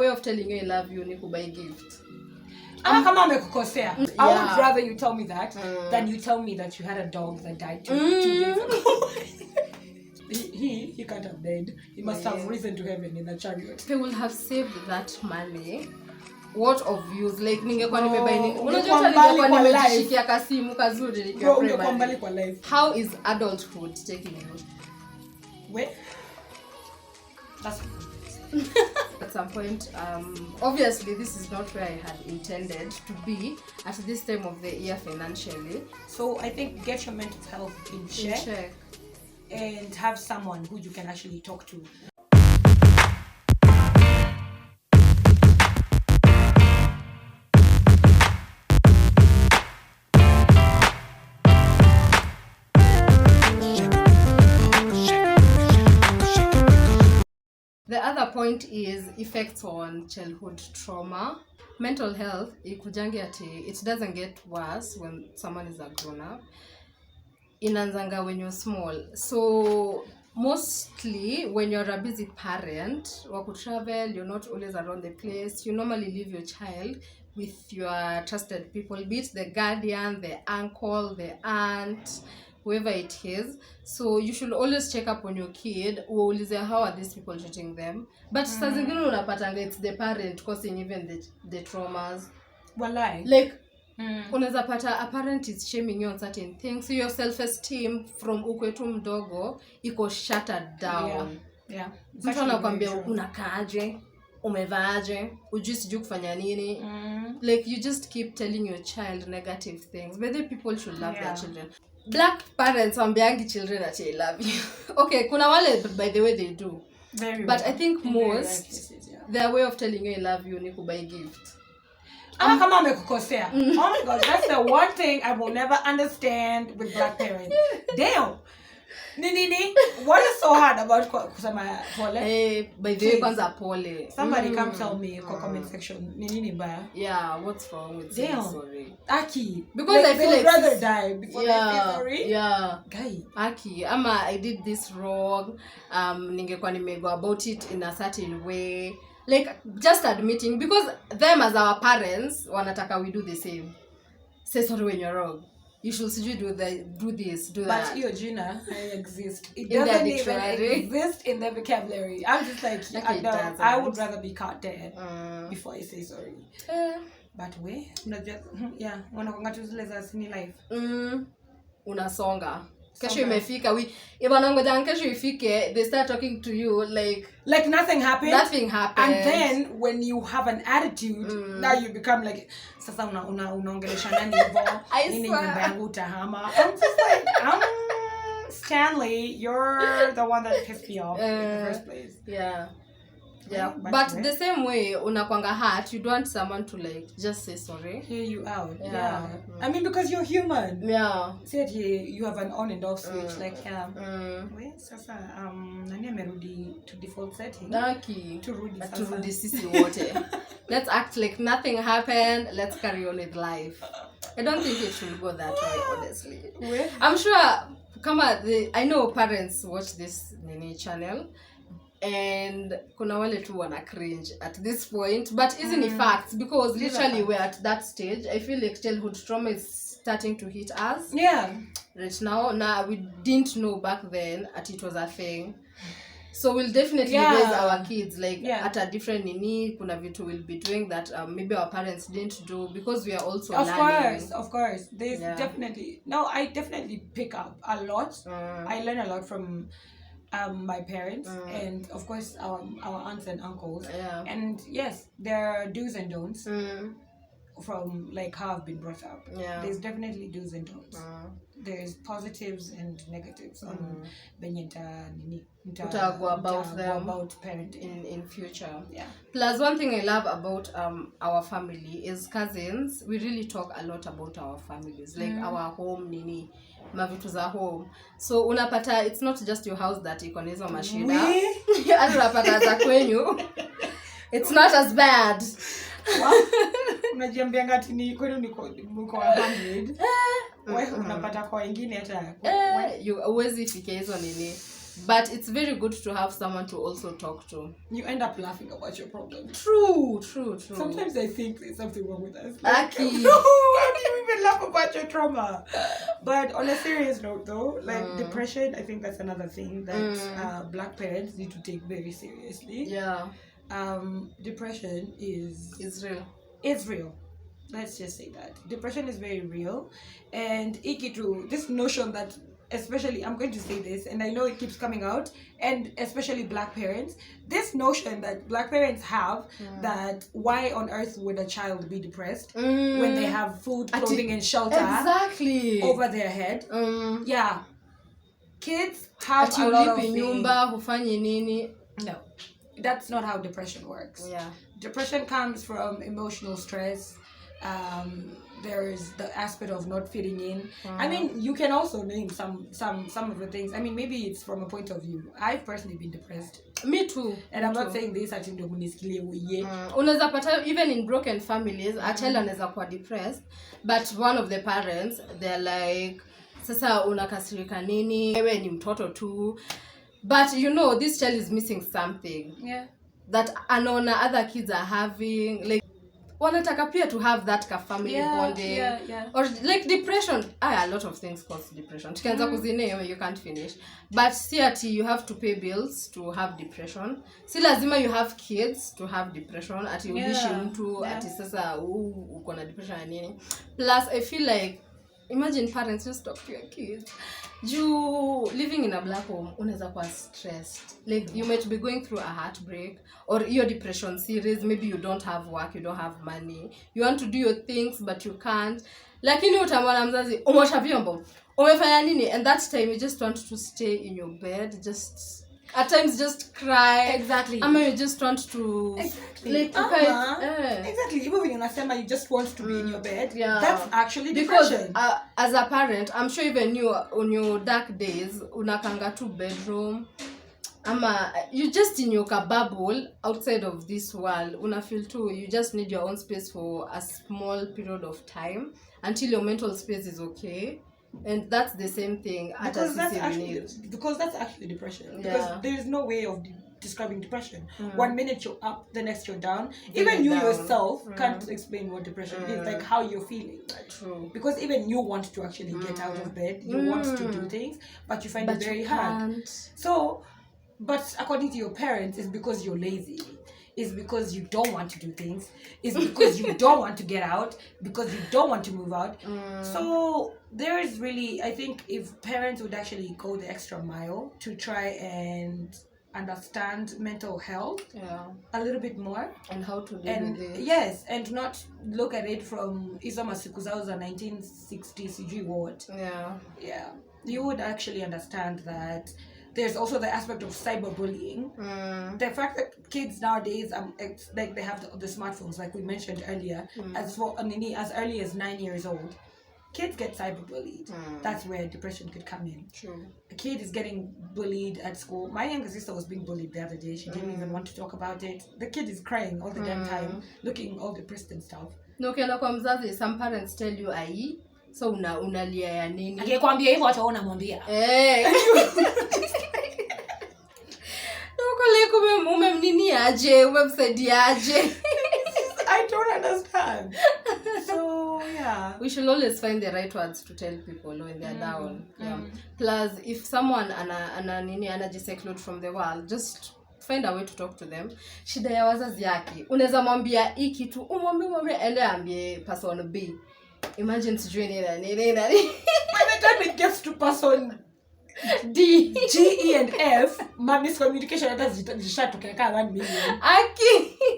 way of telling you I love you ni kubuy gift. Kama amekukosea. I would rather you tell me that than you tell me that you had a dog that died 2 days ago. He can't have died. He must have risen to heaven in the chariot. He will have saved that money. What of use? Like ningekuwa nimebuy nini? Unajua ningekuwa nimejishikia kasimu kazuri nikiwa life. How is adulthood taking you? Wait. At some point, obviously this is not where I had intended to be at this time of the year financially. So I think get your mental health in check. And have someone who you can actually talk to. The other point is effects on childhood trauma. Mental health, it doesn't get worse when someone is a grown up. Inanzanga when you're small. So mostly when you're a busy parent, waku travel, you're not always around the place. You normally leave your child with your trusted people, be it the guardian, the uncle, the aunt, whoever it is. So you should always check up on your kid. Uulize how are these people treating them. But saa zingine unapatanga it's the parent causing even the traumas. Walai. Like unaweza pata a parent is shaming you on certain things, so your self-esteem from ukwetu mdogo iko shattered down. Yeah. Mtu anakuambia unakaaje, umevaaje, ujui sijui kufanya nini. Like you just keep telling your child negative things. But the people should love their children. Black parents ambiangi children that I love you. Okay, kuna wale by the way they do. But I think most their way of telling you I love you ni kubuy gift. Kama amekukosea. Oh my god, that's the one thing I will never understand with black parents. Damn. Nini? What is so hard about kusema pole? By the way kwanza pole. Somebody come tell me in the comment section. Nini mbaya? Yeah, what's wrong with saying sorry? Aki. Because I feel like rather die before they say sorry. Yeah. Guy. Aki, I did this wrong. Ningekuwa nimego about it in a certain way. Like just admitting, because them as our parents wanataka we do the same. Say sorry when you're wrong. You should do this, do that. But your Gina exist. It doesn't even exist in the vocabulary. I'm just like I would rather be caught dead before I say sorry. But we, yeah, unakonga tu zile za sini life. Unasonga. Kesho imefika, ibanangoja kesho ifike, they start talking to you like nothing happened. Nothing happened. And then when you have an attitude, now you become like sasa unaongelesha nani hivyo? Nini nyumba yangu utahama? I'm just like Stanley, you're the one that pissed me off in the first place. Yeah. Yeah, but the same way unakwanga hurt, you don't want someone to like just say sorry, hear you out. Yeah. I mean, because you're human. Yeah. Said you have an on and off switch. Like wait, sasa nani amerudi to default setting? Lucky. To rudi sisi wote. Let's act like nothing happened. Let's carry on with life. I don't think it should go that way, honestly. Wait. I'm sure I know parents watch this Nini channel. And kuna wale tu wana cringe at this point, but isn't it facts, because literally we're at that stage. I feel like childhood trauma is starting to hit us right now. We didn't know back then that it was a thing, so we'll definitely raise our kids like at a different nini. Kuna vitu we'll be doing that maybe our parents didn't do, because we are also learning. Of course there's definitely I definitely pick up a lot. I learn a lot from my parents and of course our aunts and uncles, and yes, there are do's and don'ts from like how I've been brought up. There's definitely do's and don'ts. There's positives and negatives on about parenting in future. Plus one thing I love about our family is cousins. We really talk a lot about our families, like our home nini mavitu za home. So unapata it's not just your house that iko na hizo mashida. Hata unapata za kwenyu it's not as bad. Unajiambia ngati ni kwenu niko 100. Wewe unapata kwa wengine hata you always fikia hizo nini But it's very good to have someone to also talk to. You end up laughing about your problem. True. Sometimes I think there's something wrong with us. Like, how do you even laugh about your trauma? But on a serious note though, like depression, I think that's another thing that black parents need to take very seriously. Yeah. Depression is real. It's real. Let's just say that. Depression is very real. And ikitu, this notion that, especially, I'm going to say this, and I know it keeps coming out, and especially black parents, this notion that black parents have that why on earth would a child be depressed when they have food, clothing, and shelter over their head. Yeah. Kids have a lot of things. No. That's not how depression works. Yeah. Depression comes from emotional stress. There's the aspect of not fitting in. I mean, you can also name some of the things. I mean, maybe it's from a point of view. I've personally been depressed. Me too. And I'm not saying this at unaweza pata even in broken families, a child anaweza kuwa depressed, but one of the parents, they're like, sasa unakasirika nini? Wewe ni mtoto tu. But you know, this child is missing something. Yeah. That anaona other kids are having, like, wanataka pia to have that family bonding. Yeah. Or like depression. A lot of things cause depression. Tukianza kuzine, you can't finish. But see ati you have to pay bills to have depression. Si lazima you have kids to have depression. Ati ubishi mtu, ati sasa uko na depression na nini. Plus, I feel like, imagine parents just talk to your kids. You living in a black home, unaweza kuwa stressed. Like, you might be going through a heartbreak or your depression series. Maybe you don't have work, you don't have money. You want to do your things, but you can't. Lakini utamwona mzazi, umosha vyombo, umefanya nini? And that time you just want to stay in your bed, just at times just cry. Exactly. I mean, you just want to like exactly. Even when you just want to be in your bed. Yeah. That's actually depression. Because as a parent, I'm sure even you on your dark days, unakanga to bedroom. You just in your bubble outside of this world. Una feel too. You just need your own space for a small period of time until your mental space is okay. And that's the same thing because that's actually depression. Because there is no way of describing depression. 1 minute you're up, the next you're down. Even you yourself can't explain what depression is, like how you're feeling. True. Because even you want to actually get out of bed, you want to do things, but you find it very hard. So, but according to your parents, it's because you're lazy. It's because you don't want to do things. It's because you don't want to get out. Because you don't want to move out. So there is really, I think if parents would actually go the extra mile to try and understand mental health a little bit more. And how to deal with it. Yes, and not look at it from Isama Sikuzau's 1960s CG ward. Yeah. You would actually understand that there's also the aspect of cyberbullying. The fact that kids nowadays, it's like they have the smartphones, like we mentioned earlier, as early as 9 years old. Kids get cyberbullied. That's where depression could come in. True. A kid is getting bullied at school. My younger sister was being bullied the other day. She didn't even want to talk about it. The kid is crying all the damn time, looking all depressed and stuff. No, kwa mzazi, some parents tell you so unalia ya nini? Akikwambia hivyo hata unamwambia. Umemnini aje, umemsaidia aje. I don't understand. So yeah, we should always find the right words to tell people when they're down. Plus, if someone anajiseclude from the world, just find a way to talk to them. Shida ya wazazi yake, unaweza mwambia hii kitu, umwambie ende ambie person B. Imagine sijui nini. By the time it gets to person D, G, E, and F, my miscommunication hata zishatokea 1 million.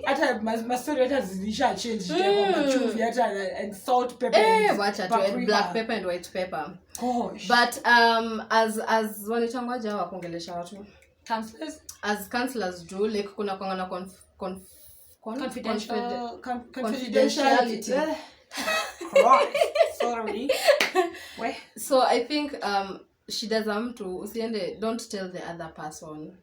Hata mastori hata zisha change kwa machuvi hata and salt, pepper, and black pepper and white pepper. Gosh. But as wanitangwaje hawa kuongelesha watu? Counselors? As counselors do, like kuna kwanga confidentiality. Sorry. So I think shida za mtu usiende, don't tell the other person.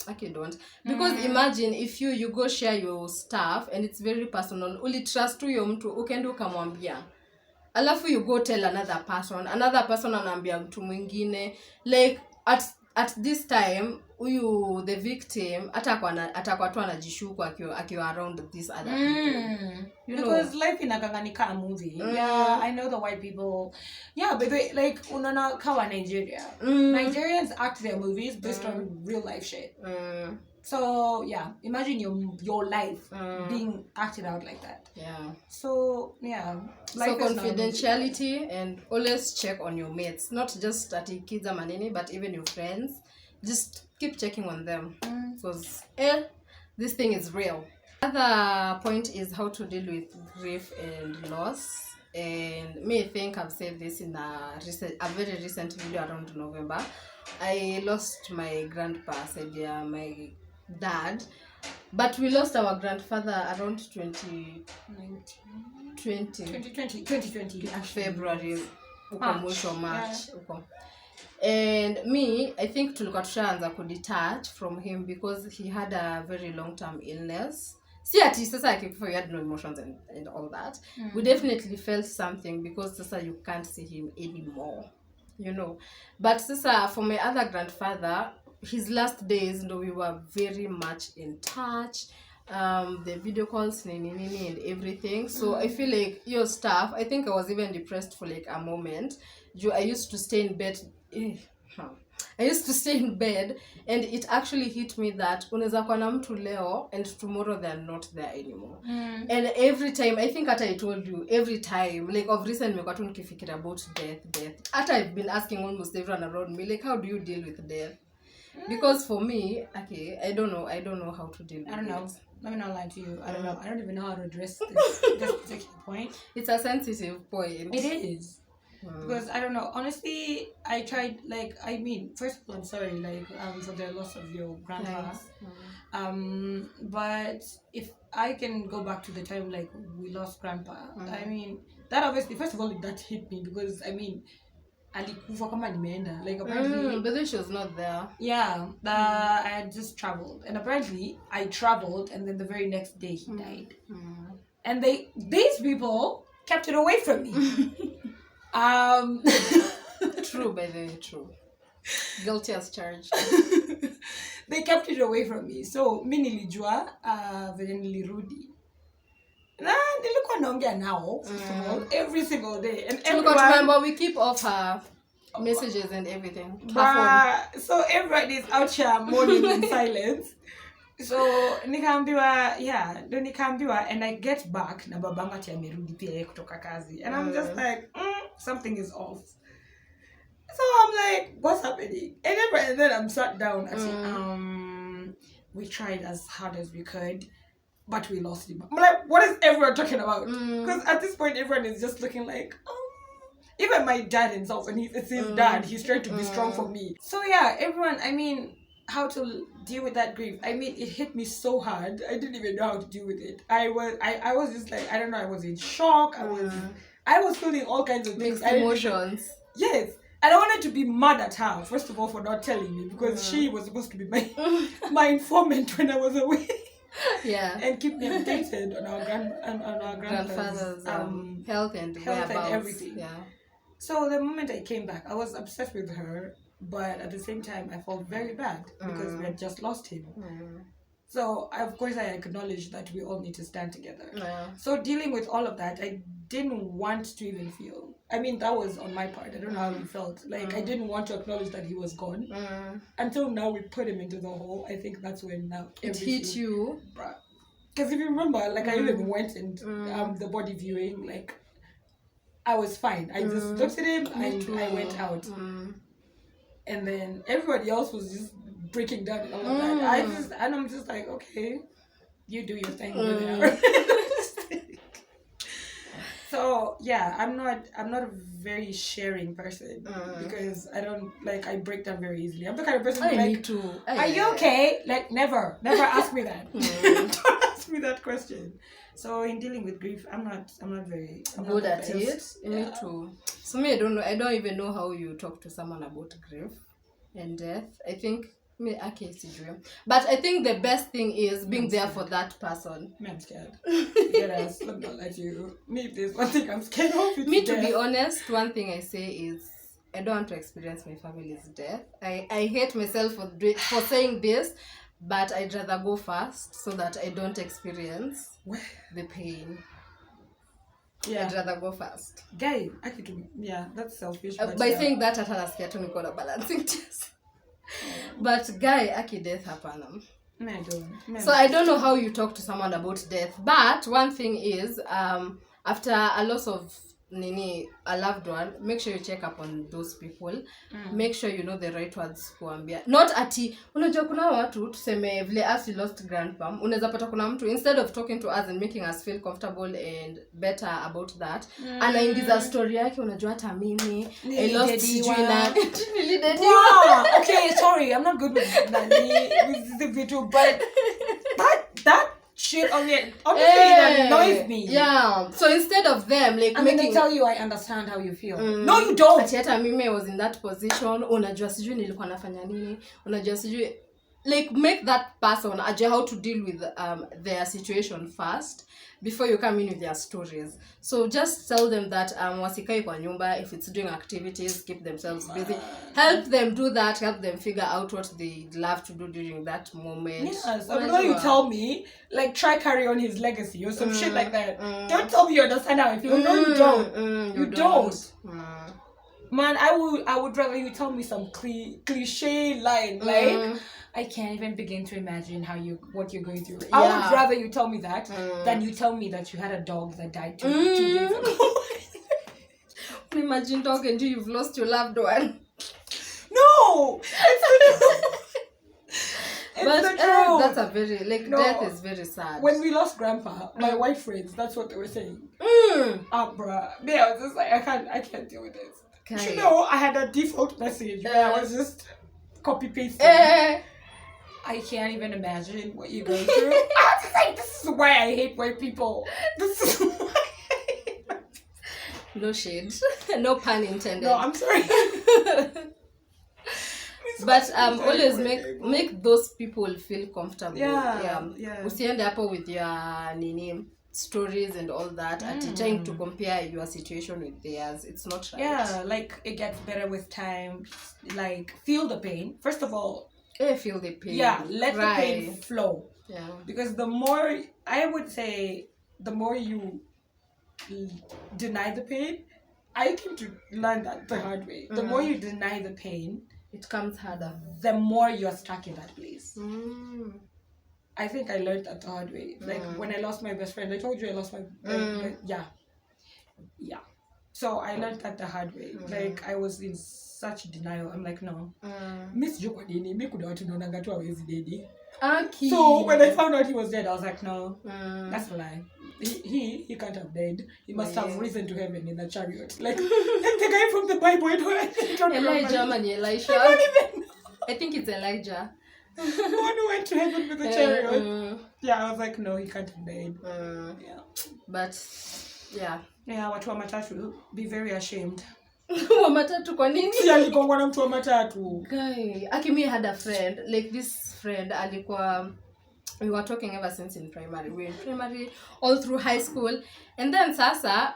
Okay, don't. Because imagine if you go share your stuff and it's very personal, uli trust huyo mtu ukende ukamwambia. Alafu you go tell another person anaambia mtu mwingine, like at this time the victim atakuwa tu anajishuku akiwa around these other people. Because life inakanga movie. Yeah, I know the white people. Yeah, but they, like unana kawa Nigeria. Nigerians act their movies based on real life shit. So yeah, imagine your life being acted out like that. Yeah. So yeah, life so confidentiality and always check on your mates, not just at kids or manini, but even your friends. Just keep checking on them because this thing is real. Other point is how to deal with grief and loss. And me, I think I've said this in a very recent video around November. I lost my grandpa, my dad, but we lost our grandfather around 2020 February, March. And me, I think tulikuwa tushaanza kudetach from him because he had a very long-term illness. See, at least we had no emotions and all that. We definitely felt something because sasa you can't see him anymore, you know. But sasa for my other grandfather, his last days, we were very much in touch. The video calls and everything. So I feel like your stuff, I think I was even depressed for like a moment. I used to stay in bed. And it actually hit me that unaweza kuwa na mtu leo and tomorrow they're not there anymore. And every time, I think I told you, every time, like of recent nimekuwa tu nikifikira about death. I've been asking almost everyone around me, like, how do you deal with death? Because for me, okay, I don't know how to deal with it. I don't know. Let me not lie to you. I don't know. I don't even know how to address this particular point. It's a sensitive point. It is. Because I don't know, honestly, I tried, like, I mean, first of all, I'm sorry, like, for the loss of your grandpa. But if I can go back to the time, like, we lost grandpa, I mean, that obviously, first of all, that hit me because, I mean, alikufa kama nimeenda, like, apparently, but then she was not there. Yeah, I had just traveled, and apparently I traveled, and then the very next day he died. And these people kept it away from me. True, by the way, true. Guilty as charged. They kept it away from me. So mi nilijua venye nilirudi. Na nilikuwa naongea nao every single day. And remember we keep off her messages and everything. So everybody is out here mourning in silence. So nikaambiwa and I get back na babangu ati amerudi pia kutoka kazi. And I'm just like something is off. So I'm like, what's happening? And then I'm sat down. We tried as hard as we could, but we lost him. I'm like, what is everyone talking about? Because at this point, everyone is just looking like, even my dad himself, and it's his dad, he's trying to be strong for me. So yeah, everyone, I mean, how to deal with that grief. I mean, it hit me so hard. I didn't even know how to deal with it. I was just like, I don't know, I was in shock. I was feeling all kinds of things. Mixed emotions. Yes. And I wanted to be mad at her, first of all, for not telling me, because she was supposed to be my informant when I was away. Yeah. And keep me updated on our grandfather's health and everything. Yeah. So the moment I came back, I was obsessed with her, but at the same time, I felt very bad because we had just lost him. So, of course, I acknowledge that we all need to stand together. Yeah. So, dealing with all of that, I didn't want to even feel. I mean, that was on my part. I don't know how he felt. Like, I didn't want to acknowledge that he was gone. Until now, we put him into the hole. I think that's when now it hit you. Because if you remember, like, I even went and the body viewing, like, I was fine. I just looked at him and I went out. And then everybody else was just breaking down and all of that. I'm just like, okay, you do your thing over there. So yeah, I'm not a very sharing person because I break down very easily. I'm the kind of person who me too. Are you okay? Like never ask me that. Don't ask me that question. So in dealing with grief, I'm not very good at it. Me too. So me, I don't even know how you talk to someone about grief and death. I think but I think the best thing is being there for that person. Me, I'm scared. Yes, let me not let you. Me, if there's one thing I'm scared of, it's me, to be honest, one thing I say is I don't want to experience my family's death. I hate myself for saying this, but I'd rather go fast so that I don't experience the pain. Yeah. I'd rather go fast. Guy, yeah, that's selfish. By saying that, hata nasikia tu niko na balancing test. But guy, aki death hapana. No, I don't. So I don't know how you talk to someone about death. But one thing is, after a loss of a loved one, make sure you check up on those people. Make sure you know the right words kuambia. Not ati unajua kuna watu tuseme vile as we lost grandpa, unaweza pata kuna mtu instead of talking to us and making us feel comfortable and better about that, anaingiza story yake, unajua hata mimi I lost Juina. Okay, sorry, I'm not good with the video, but that shit on the that annoys me. Yeah. So instead of them like making, they tell you I understand how you feel. No, you don't. Hata mimi was in that position. Unajua sijui nilikuwa nafanya nini. Unajua sijui, like make that person ajue how to deal with their situation first before you come in with their stories. So just tell them that wasikai kwa nyumba, if it's doing activities, keep themselves busy. Help them do that, help them figure out what they love to do during that moment. Yes, I know you tell me, like try carry on his legacy or some shit like that. Don't tell me you understand how I feel. No, you don't. You don't. Man, I would rather you tell me some cliche line like I can't even begin to imagine what you're going through. I would rather you tell me that than you tell me that you had a dog that died 2 days ago. Imagine dog and you've lost your loved one. No, but that's a very death is very sad. When we lost grandpa, my white friends, that's what they were saying. Bruh. Yeah, I was just like, I can't deal with this. Okay. You know, I had a default message where I was just copy pasting. I can't even imagine what you're going through. I was just like, this is why I hate white people. This is why I hate white people. No shade. No pun intended. No, I'm sorry. But always make those people feel comfortable. Yeah. Usiende hapo with your stories and all that, trying to compare your situation with theirs. It's not right. Yeah, like it gets better with time. Like feel the pain. First of all, feel the pain. Yeah, let the pain flow. Yeah. Because the more, I would say, the more you deny the pain, I came to learn that the hard way. The more you deny the pain, it comes harder. The more you're stuck in that place. I think I learned that the hard way. Like when I lost my best friend, I told you I lost my yeah. So I learned that the hard way. Like I was in such denial. I'm like, no. Miss Joko dini, me kuda watu naonanga tu hawezi dedi. So when I found out he was dead, I was like, no, that's a lie. He can't have died. He must have risen to heaven in a chariot. Like the guy from the Bible. Elijah and Elisha. I don't even know. I think it's Elijah. One who went to heaven with a chariot. Yeah, I was like, no, he can't have died. Yeah. But yeah, watu wa matatu, be very ashamed. Wa matatu kwa nini? Si aligongwa na mtu wa matatu. Guy, Akimi had a friend, like this friend alikuwa, we were talking ever since in primary. We were in primary all through high school, and then sasa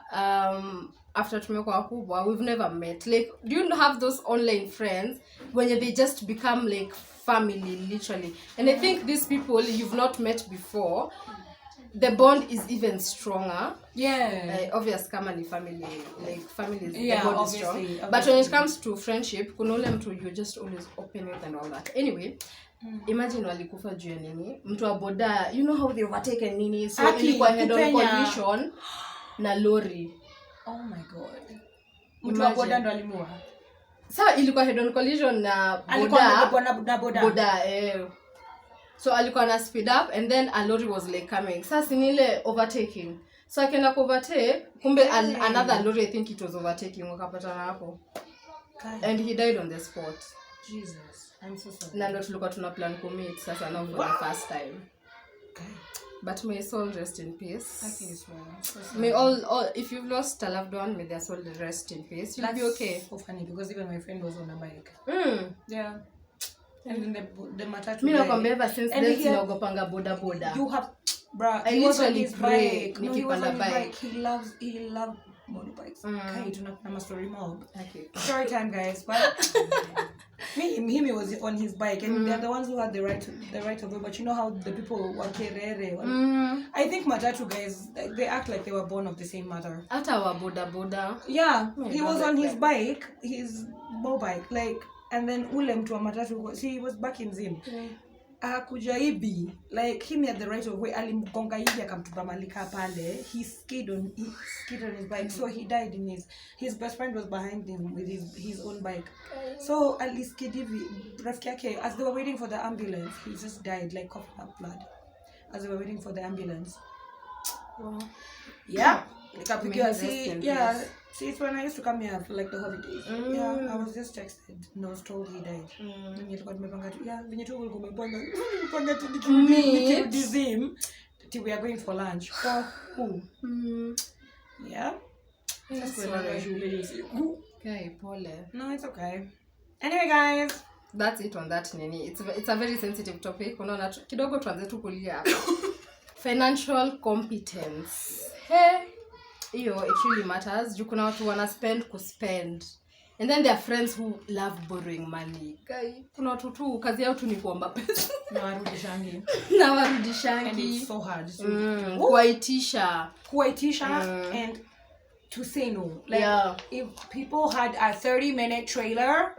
after tumekuwa wakubwa, we've never met. Like, do you have those online friends when they just become like family literally? And I think these people you've not met before, the bond is even stronger. Yeah. Obvious kama ni family, like family is the bond is strong. Obviously. But when it comes to friendship, kuna ule mtu you just always open with and all that. Anyway, imagine walikufa juu ya nini? Mtu wa boda, you know how they overtake and nini? So ilikuwa head on collision na lori. Oh my god. Mtu wa boda ndo alimua. Sasa ilikuwa head on collision na boda. So alikuwa na speed up and then a lorry was like coming. Sasa ni ile overtaking. So akaenda overtake, kumbe another lorry, I think it was overtaking, wakapatana hapo. And he died on the spot. Jesus, I'm so sorry. Na ndo tulikuwa tuna plan commit sasa now for the first time. Okay. But may soul rest in peace. I think it's well. May all if you've lost a loved one, may their soul rest in peace. You'll be okay. So funny because even my friend was on a bike. Yeah. And then the matatu. Mimi nakwambia ever since then sinaogopanga boda. You have, bruh, I literally pray no, he was on his bike. He loved motorbikes. Okay, tunapenda story mob. Okay. Story time, guys. But him he was on his bike, and they're the ones who had the right of way. But you know how the people were kerere. I think matatu guys, they act like they were born of the same mother. Ata wa boda. Yeah, he was on his bike, his mobike, like, and then ule mtu wa matatu, he was back in Zim. Kuja hivi, like him had the right of way, alimgonga hivi akamtupa malika pale. He skid on his bike, so he died in his best friend was behind him with his own bike. So aliskid hivi, rafiki yake, as they were waiting for the ambulance, he just died, like coughing up blood as they were waiting for the ambulance. Yeah, see, it's when I used to come here for like the holidays. Yeah, I was just texted and I was told he died. We are going for lunch. For who? Yeah. Okay, Paul. No, it's okay. Anyway, guys, that's it on that, Nini. It's a very sensitive topic. Unaona kidogo tuanze tu kulia. Financial competence. Hey. It really matters. You kuna watu wana spend kuspend. And then there are friends who love borrowing money. Kuna watu tu kazi yao tu ni kuomba pesa. Na warudishangi. And it's so hard. Kuwaitisha and to say no. Like if people had a 30-minute trailer,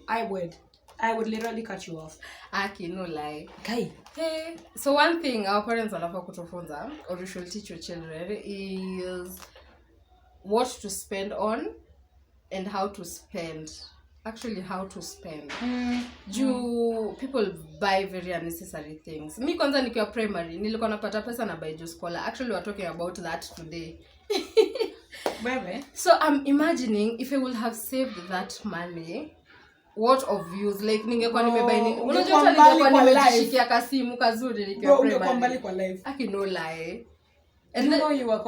I would literally cut you off. Aki, no lie. Okay. Hey. So one thing our parents wanafaa kutufunza, or you should teach your children, is what to spend on and how to spend. Actually, how to spend. People buy very unnecessary things. Mi kwanza nikiwa primary, nilikuwa napata pesa na buy juice cola. Actually, we're talking about that today. So I'm imagining if I would have saved that money, what of use, like ningekuwa nimebuy nini, unajua ningekuwa nimejishikia kasimu kazuri nikiwa primary kwa life. I can no lie. And you know you were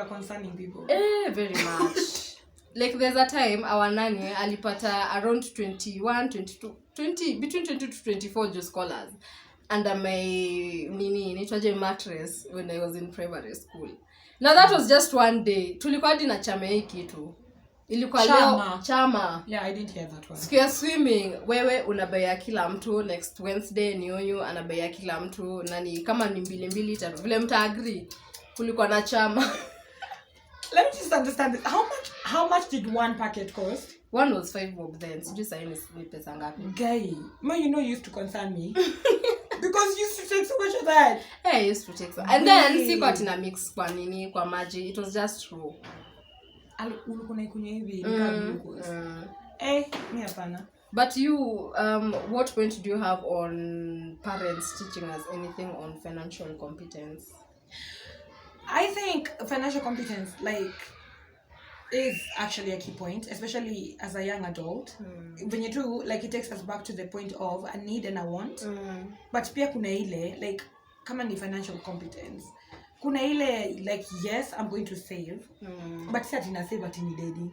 concerning people. Very much. Like there's a time our nanny alipata around 21, 22, 20, between 20 to 24 juice scholars under my mattress when I was in primary school. Now that was just one day. Tulikuwa hadi na chama hii kitu. Ilikuwa leo chama. Yeah, I didn't hear that one. Siku ya swimming, wewe unabaya kila mtu, next Wednesday ni huyu anabaya kila mtu, nani kama ni 2 3 vile mta agree. Kulikuwa na chama. Let me just understand this. How much did one packet cost? One was 5 bob then. Sijui sasa ni pesa ngapi. Guy, you used to concern me. Because you used to take so much of that. Yeah, I used to take so. And then siko atina mix kwa nini kwa maji. It was just raw. Ulikuwa ikunywa hivi glucose. Mimi hapana. But you, what point do you have on parents teaching us anything on financial competence? I think financial competence is actually a key point, especially as a young adult. When you do, it takes us back to the point of a need and a want. But pia kuna ile, kama ni financial competence, kuna ile, yes, I'm going to save, but si ati na save ati ni dedi.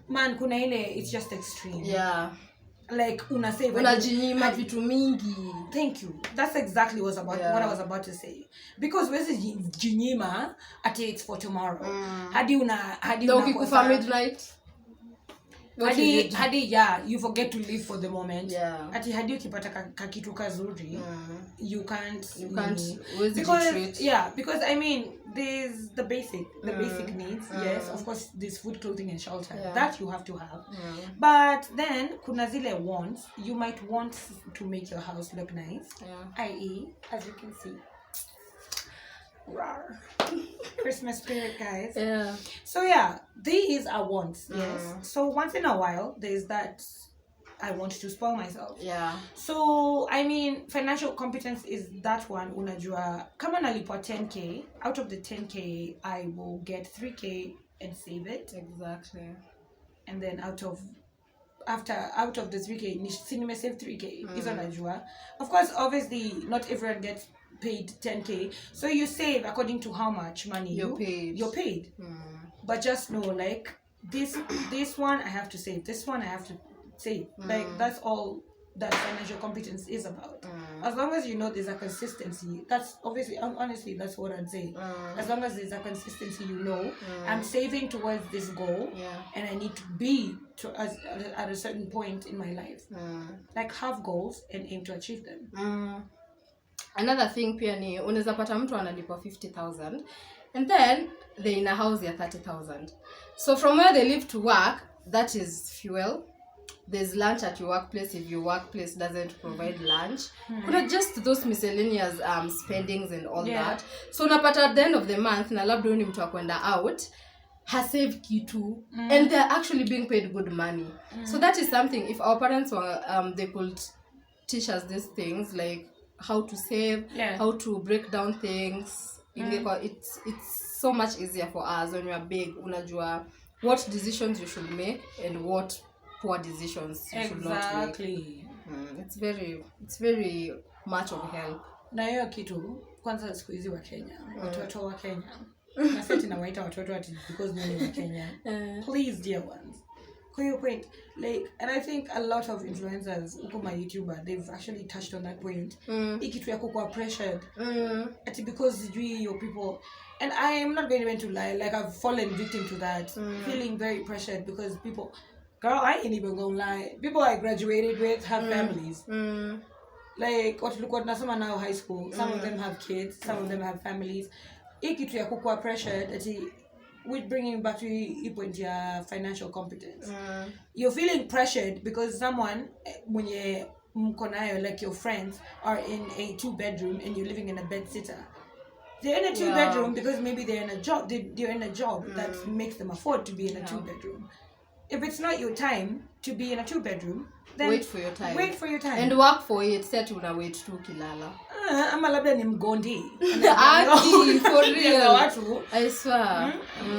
Man, kuna ile, it's just extreme. Yeah. Una save. Unajinyima vitu mingi. Thank you. That's exactly what I was about to say. Because where's jinyima ati it's for tomorrow. Hadi ukikufa midnight. You forget to live for the moment. Yeah. Ati hadi ukipata kakitu kazuri, you can't because I mean there's the basic needs. Yes, of course there's food, clothing and shelter. That you have to have. But then kuna zile wants. You might want to make your house look nice. I.e., as you can see, Christmas spirit, guys. Yeah. So these are wants. Yes. So once in a while there's that I want to spoil myself. Yeah. So I mean financial competence is that one. Unajua kama nalipwa 10k, out of the 10k I will get 3k and save it. Exactly. And then out of the 3k ni save 3k. Hizo najua. Of course obviously not everyone gets paid 10k, so you save according to how much money you're paid. But just know this one I have to save, this one I have to save. That's all that financial competence is about. As long as you know there's a consistency, that's obviously, honestly, that's what I'd say. As long as there's a consistency, you know, I'm saving towards this goal, and I need to be at a certain point in my life. Like, have goals and aim to achieve them. Another thing pia ni unaweza pata mtu analipa 50,000 and then they're in a house ya 30,000. So from where they live to work, that is fuel. There's lunch at your workplace if your workplace doesn't provide lunch. Kuna just those miscellaneous spendings and all that. So unapata at the end of the month na labda ni mtu akwenda out, hasave kitu, and they're actually being paid good money. So that is something, if our parents were they could teach us these things, like how to save, how to break down things. It's so much easier for us when we are big. Unajua what decisions you should make and what poor decisions you should not make. It's very much of help. Na hiyo kitu kwanza siku hizi wa Kenya, watoto wa Kenya. Na sasa tunawaita watoto ati because mimi wa Kenya. Please, dear ones. For your point, like, and I think a lot of influencers, my YouTuber, they've actually touched on that point. Ikitu ya kukua pressured. Because your people, and I am not going to lie, like I've fallen victim to that, feeling very pressured because people, girl, I ain't even gonna lie, people I graduated with have families. Like, what nasoma now high school, some of them have kids, some of them have families. Ikitu ya kukua pressured, with bringing back to your point, your financial competence. You're feeling pressured because someone, when you're like your friends, are in a 2-bedroom and you're living in a bed-sitter. They're in a 2-bedroom because maybe they're in a job. They're in a job that makes them afford to be in a 2-bedroom. If it's not your time to be in a 2-bedroom, then wait for your time. Wait for your time. And work for it. Set una wait tu kilala. Ama labda ni mgondi. Aki, for real. I swear.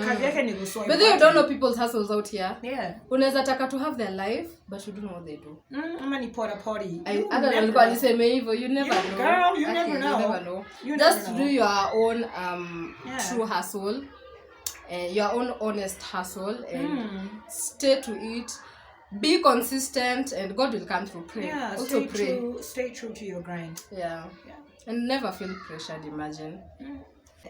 Kazi yake ni kusoi. But you don't know people's hustles out here. Yeah. Unaweza taka to have their life, but you don't know what they do. Ama ni pora pori. I don't know niseme hivyo. You never know. Girl, you never know. Just do your own true hustle. Your own honest hustle and stay to it. Be consistent and God will come through. Pray. Yeah, also stay true to your grind. Yeah. And never feel pressured, imagine.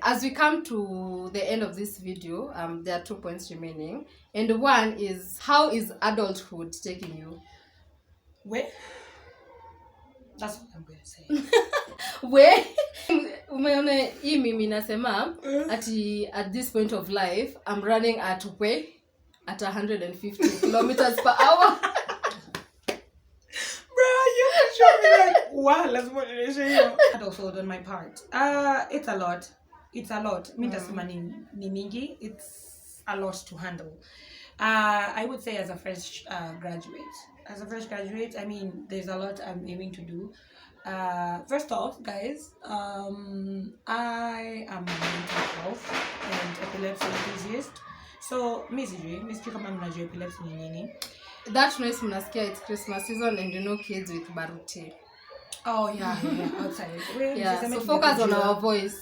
As we come to the end of this video, there are 2 points remaining. And one is, how is adulthood taking you? Where? That's what I'm going to say. Where? Umeona hii mimi nasema ati at this point of life I'm running at 150 kilometers per hour. Bro, you can show me like, wow, let's put it in. Also on my part, it's a lot. Mitasema ni mingi. It's a lot to handle. I would say as a fresh graduate, I mean, there's a lot I'm aiming to do. First off, guys, I am a mental health and epilepsy enthusiast. So, Miss kama mnajua epilepsy ni nini? That noise mnasikia, it's Christmas season and you know kids with baruti. Oh yeah, outside. So focus on our voice.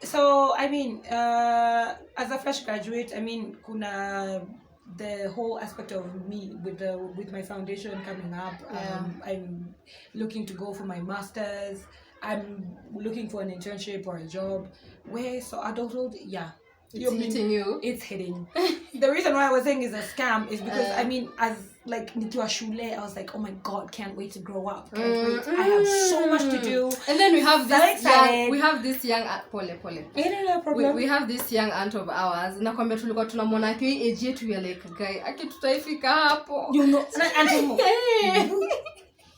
So, I mean, as a fresh graduate, I mean, kuna the whole aspect of me with my foundation coming up. I'm looking to go for my master's. I'm looking for an internship or a job. So adulthood, it's hitting. The reason why I was saying it's a scam is because I mean, as like nikiwa shule, I was like, oh my god, can't wait to grow up. Can't wait. I have so much to do. And then we have this young pole. We have this young aunt of ours. Nakwambia tulikuwa tunamwona aki age yetu ya like guy. Aki tutaifika hapo. You know,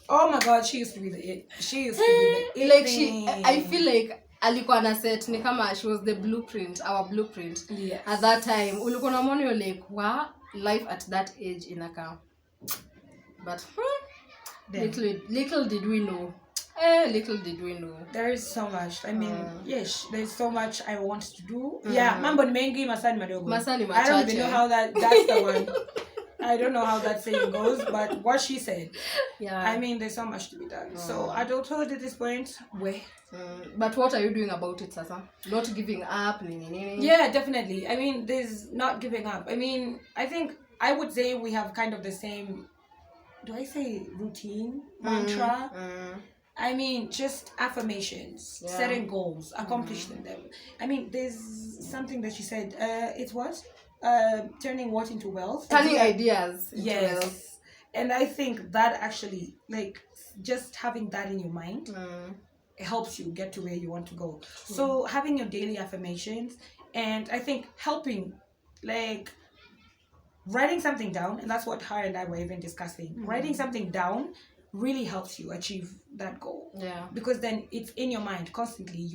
oh my god, she used to be the it. Like I feel like alikuwa na set ni kama she was the blueprint, our blueprint. Yes. At that time ulikuwa na mwoni like wow, life at that age inaka. But little did we know. There is so much. I mean, yes, there's so much I want to do. Yeah, mambo ni mengi, masani madogo. I don't even know how that's the one. I don't know how that saying goes, but what she said. Yeah. I mean, there's so much to be done. So adulthood at this point, but what are you doing about it, Sasa? Not giving up? Yeah, definitely. I mean, there's not giving up. I mean, I think I would say we have kind of the same do I say routine, mantra? I mean, just affirmations, setting goals, accomplishing them. I mean, there's something that she said. It's what? Turning what into wealth? Turning ideas into wealth. And I think that actually, like, just having that in your mind helps you get to where you want to go. So having your daily affirmations, and I think helping, like, writing something down, and that's what her and I were even discussing. Writing something down really helps you achieve that goal. Yeah. Because then it's in your mind constantly.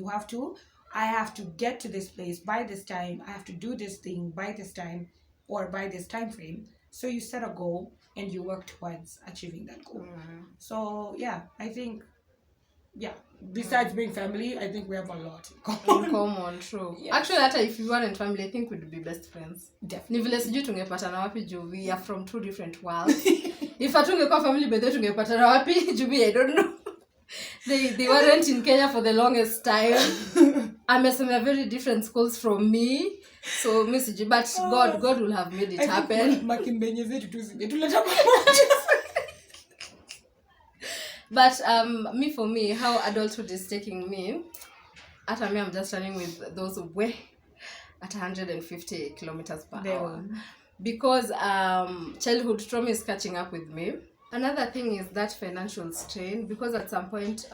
I have to get to this place by this time. I have to do this thing by this time or by this time frame. So you set a goal and you work towards achieving that goal. So yeah, I think, besides being family, I think we have a lot in common. True. Yes. Actually, if you weren't family, I think we'd be best friends. Definitely. We are from two different worlds. If I tungekuwa family bedhe tungepatana wapi? Jubi, I don't know. They weren't in Kenya for the longest time. I met some very different schools from me. So but God will have made it happen. But for me, how adulthood is taking me, at me I'm just running with those way at 150 kilometers per hour. Because childhood trauma is catching up with me. Another thing is that financial strain, because at some point,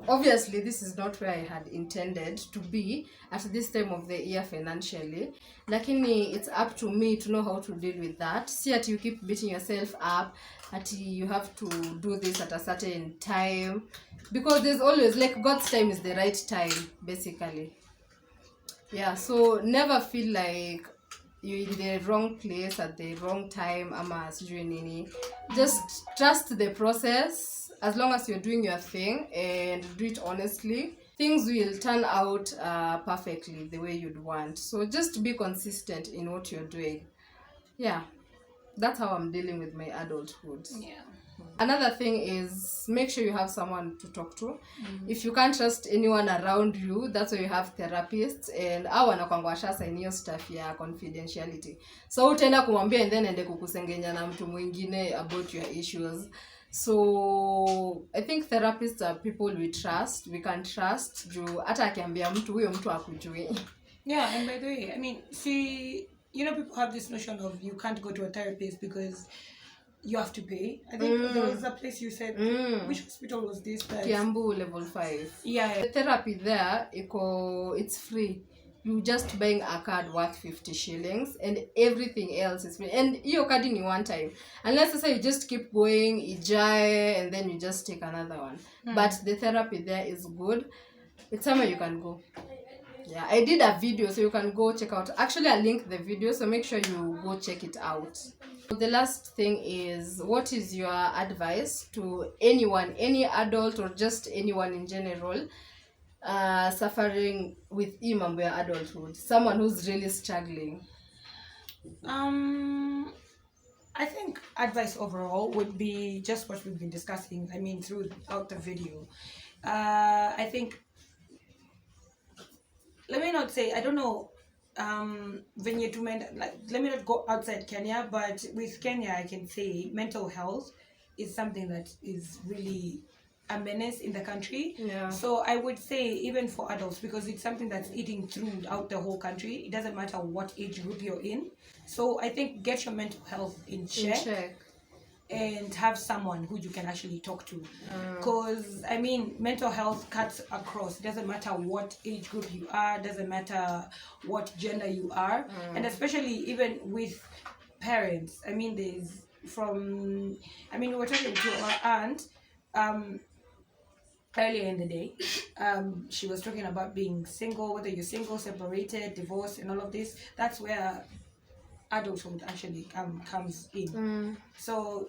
obviously this is not where I had intended to be at this time of the year financially. Lakini it's up to me to know how to deal with that. See that you keep beating yourself up, that you have to do this at a certain time. Because there's always, like, God's time is the right time, basically. Yeah, so never feel like you're in the wrong place at the wrong time. Just trust the process. As long as you're doing your thing and do it honestly, things will turn out perfectly the way you'd want. So just be consistent in what you're doing. Yeah, that's how I'm dealing with my adulthood. Yeah. Another thing is make sure you have someone to talk to. If you can't trust anyone around you, that's why you have therapists, and wanakuanga washasign hiyo stuff ya confidentiality. So utaenda kumwambia and then ende kukusengenya na mtu mwingine about your issues. So I think therapists are people we can trust. Juu hata akiambia mtu, huyo mtu akujui. Yeah, and by the way, I mean, see, people have this notion of you can't go to a therapist because you have to pay. I think there was a place you said, which hospital was this? Kiambu level 5. Yeah. The therapy there, it's free. You just buying a card worth 50 shillings and everything else is free. And your card in one time. Unless you just keep going, ijae, and then you just take another one. But the therapy there is good. It's somewhere you can go. Yeah, I did a video, so you can go check out. Actually, I'll link the video, so make sure you go check it out. The last thing is, what is your advice to anyone, any adult or just anyone in general, suffering with mambo ya adulthood? Someone who's really struggling. I think advice overall would be just what we've been discussing. I mean, throughout the video. I think, let me not say, I don't know, let me not go outside Kenya, but with Kenya, I can say mental health is something that is really a menace in the country. Yeah. So I would say even for adults, because it's something that's eating throughout the whole country. It doesn't matter what age group you're in. So I think get your mental health in check. And have someone who you can actually talk to. Because, I mean, mental health cuts across. It doesn't matter what age group you are. Doesn't matter what gender you are. And especially even with parents. I mean, we were talking to our aunt earlier in the day. She was talking about being single, whether you're single, separated, divorced, and all of this. That's where adulthood actually comes in. So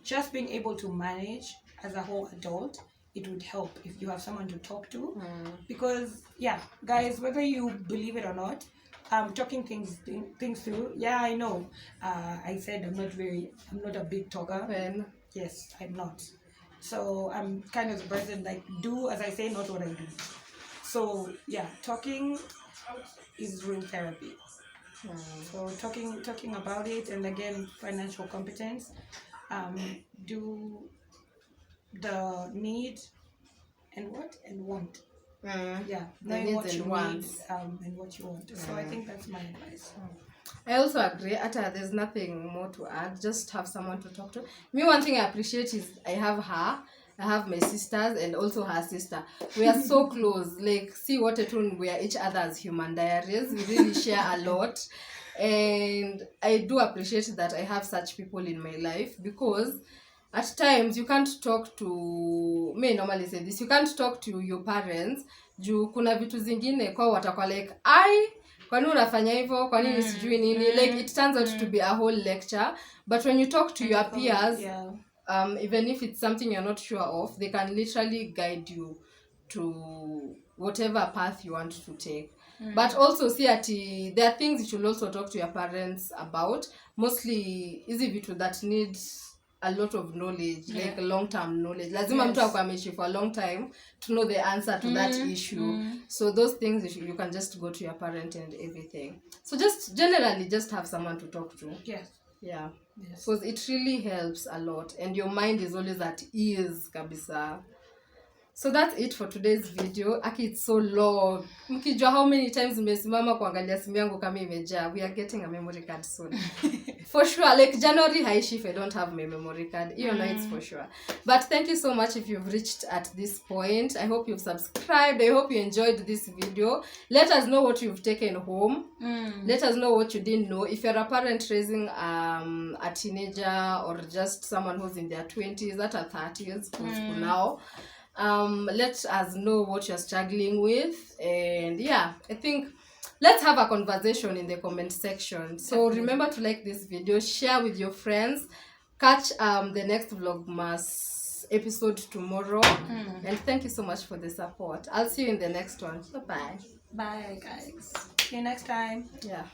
just being able to manage as a whole adult, it would help if you have someone to talk to. Because guys, whether you believe it or not, talking things through. Yeah, I know. I said I'm not a big talker. Yes, I'm not. So I'm kind of the person like do as I say, not what I do. So talking is real therapy. So talking about it, and again, financial competence. do the need and want. Yeah, knowing what you need and what you want. So I think that's my advice. I also agree. Ata, there's nothing more to add. Just have someone to talk to. Me, one thing I appreciate is I have her. I have my sisters and also her sister. We are so close. Like, see what a tune. We are each other's human diaries. We really share a lot. And I do appreciate that I have such people in my life, because at times you can't talk to me. Normally say this, you can't talk to your parents juu kuna vitu zingine kwa watakuwa like kwa nini unafanya hivyo, kwa nini sijui nini, like it turns out to be a whole lecture. But when you talk to your peers, even if it's something you're not sure of, they can literally guide you to whatever path you want to take. But also see ati there are things you should also talk to your parents about, mostly easy vitu that need a lot of knowledge, like long-term knowledge. Lazima mtu akwa ameishi for a long time to know the answer to that issue. So those things you can just go to your parent and everything. So just generally just have someone to talk to. Yeah. Because it really helps a lot and your mind is always at ease kabisa. So that's it for today's video. Aki, it's so long. Mkijua how many times nimesimama kuangalia simu yangu kama imejaa. We are getting a memory card soon. For sure. Like January haishi if I don't have my memory card. You know, it's for sure. But thank you so much if you've reached at this point. I hope you've subscribed. I hope you enjoyed this video. Let us know what you've taken home. Let us know what you didn't know. If you're a parent raising a teenager or just someone who's in their 20s, that are 30s, for now. Let us know what you're struggling with, and yeah, I think let's have a conversation in the comment section. So remember to like this video, share with your friends, catch the next Vlogmas episode tomorrow, and thank you so much for the support. I'll see you in the next one. Bye guys. See you next time. Yeah.